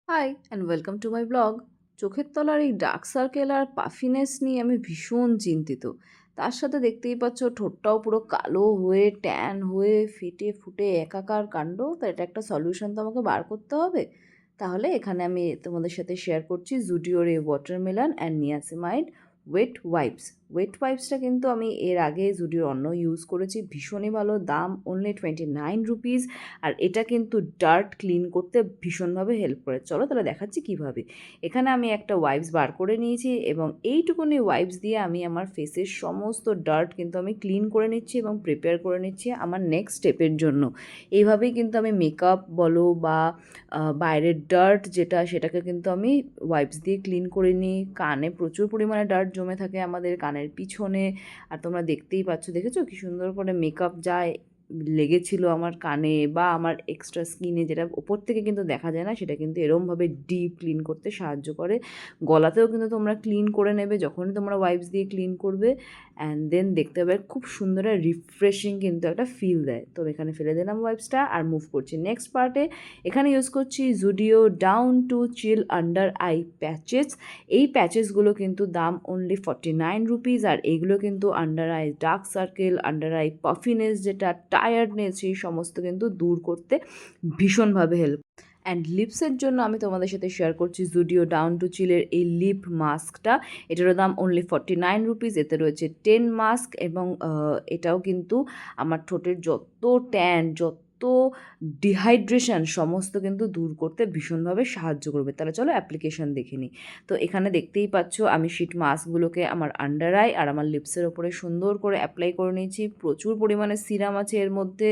High and welcome to my blog. চোখের তলার এই ডার্ক সার্কেল আর পাফিনেস নিয়ে আমি ভীষণ চিন্তিত। তার সাথে দেখতেই পাচ্ছ ঠোঁটটাও পুরো কালো হয়ে ট্যান হয়ে ফেটে ফুটে একাকার কাণ্ড। তো এটা একটা সলিউশন তো আমাকে বার করতে হবে। তাহলে এখানে আমি তোমাদের সাথে শেয়ার করছি জুডিওর এই watermelon and niacinamide wet wipes. Wet ওয়াইপসটা কিন্তু আমি এর আগে জুডিওর অন্য ইউজ করেছি, ভীষণই ভালো, দাম অনলি 29 রুপিস। আর এটা কিন্তু ডার্ট ক্লিন করতে ভীষণভাবে হেল্প করে। চলো তাহলে দেখাচ্ছি কীভাবে। এখানে আমি একটা ওয়াইপস বার করে নিয়েছি এবং এইটুকুনি ওয়াইপস দিয়ে আমি আমার ফেসের সমস্ত ডার্ট কিন্তু আমি ক্লিন করে নিচ্ছি এবং প্রিপেয়ার করে নিচ্ছি আমার নেক্সট স্টেপের জন্য। এইভাবেই কিন্তু আমি মেকআপ বলো বা বাইরের ডার্ট যেটা সেটাকে কিন্তু আমি ওয়াইপস দিয়ে ক্লিন করে নিই। কানে প্রচুর পরিমাণে ডার্ট জমে থাকে আমাদের কানের পিছনে। আর তোমরা দেখতেই পাচ্ছ, দেখেছো কি সুন্দর করে মেকআপ যায় লেগেছিল আমার কানে বা আমার এক্সট্রা স্কিনে, যেটা ওপর থেকে কিন্তু দেখা যায় না, সেটা কিন্তু এরমভাবে ডিপ ক্লিন করতে সাহায্য করে। গলাতেও কিন্তু তোমরা ক্লিন করে নেবে যখনই তোমরা ওয়াইপস দিয়ে ক্লিন করবে, অ্যান্ড দেন দেখতে পাবে খুব সুন্দর আর রিফ্রেশিং কিন্তু একটা ফিল দেয়। তো এখানে ফেলে দিলাম ওয়াইপসটা আর মুভ করছি নেক্সট পার্টে। এখানে ইউজ করছি Zudio down to chill under eye patches. এই প্যাচেসগুলো কিন্তু দাম অনলি 49 রুপিস। আর এইগুলো কিন্তু under eye dark circle, under eye puffiness, যেটা টায়ার্ডনেস, সেই সমস্ত কিন্তু দূর করতে ভীষণভাবে হেল্প। অ্যান্ড লিপসের জন্য আমি তোমাদের সাথে শেয়ার করছি জুডিও ডাউন টু চিলের এই লিপ মাস্কটা। এটারও দাম অনলি 49 রুপিস। এতে রয়েছে 10 মাস্ক এবং এটাও কিন্তু আমার ঠোঁটের যত ট্যান, যত ডিহাইড্রেশন সমস্ত কিন্তু দূর করতে ভীষণভাবে সাহায্য করবে। তাহলে চলো অ্যাপ্লিকেশন দেখে নিই। তো এখানে দেখতেই পাচ্ছ আমি শিট মাস্কগুলোকে আমার আন্ডার আই আর আমার লিপসের ওপরে সুন্দর করে অ্যাপ্লাই করে নিয়েছি। প্রচুর পরিমাণে সিরাম আছে এর মধ্যে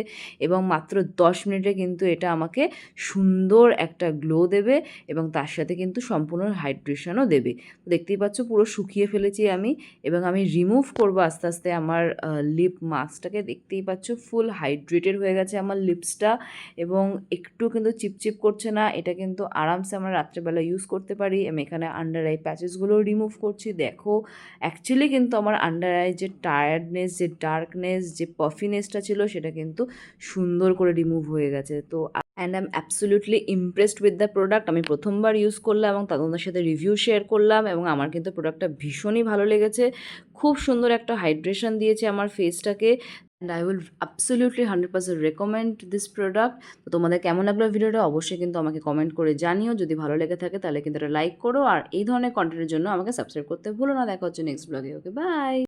এবং মাত্র 10 মিনিটে কিন্তু এটা আমাকে সুন্দর একটা গ্লো দেবে এবং তার সাথে কিন্তু সম্পূর্ণ হাইড্রেশনও দেবে। দেখতেই পাচ্ছ পুরো শুকিয়ে ফেলেছি আমি এবং আমি রিমুভ করবো আস্তে আস্তে আমার লিপ মাস্কটাকে। দেখতেই পাচ্ছ ফুল হাইড্রেটেড হয়ে গেছে আমার লিপসটা এবং একটু কিন্তু চিপচিপ করছে না। এটা কিন্তু আরামসে আমরা রাত্রেবেলা ইউজ করতে পারি। আমি এখানে আন্ডার আই প্যাচেসগুলো রিমুভ করছি। দেখো অ্যাকচুয়ালি কিন্তু আমার আন্ডার আই যে টায়ার্ডনেস, যে ডার্কনেস, যে পাফিনেসটা ছিল, সেটা কিন্তু সুন্দর করে রিমুভ হয়ে গেছে। তো and I am absolutely impressed with the product. আমি প্রথমবার ইউজ করলাম এবং তাদের সাথে রিভিউ শেয়ার করলাম এবং আমার কিন্তু প্রোডাক্টটা ভীষণই ভালো লেগেছে। খুব সুন্দর একটা হাইড্রেশন দিয়েছে আমার ফেসটাকে। And I will absolutely 100% recommend this product. তো তোমাদের কেমন লাগলো ভিডিওটা অবশ্যই কিন্তু আমাকে কমেন্ট করে জানিও। যদি ভালো লেগে থাকে তাহলে কিন্তু এটা লাইক করো আর এই ধরনের কন্টেন্টের জন্য আমাকে সাবস্ক্রাইব করতে ভুলো না। দেখা হচ্ছে নেক্সট ব্লগে। ওকে, বাই।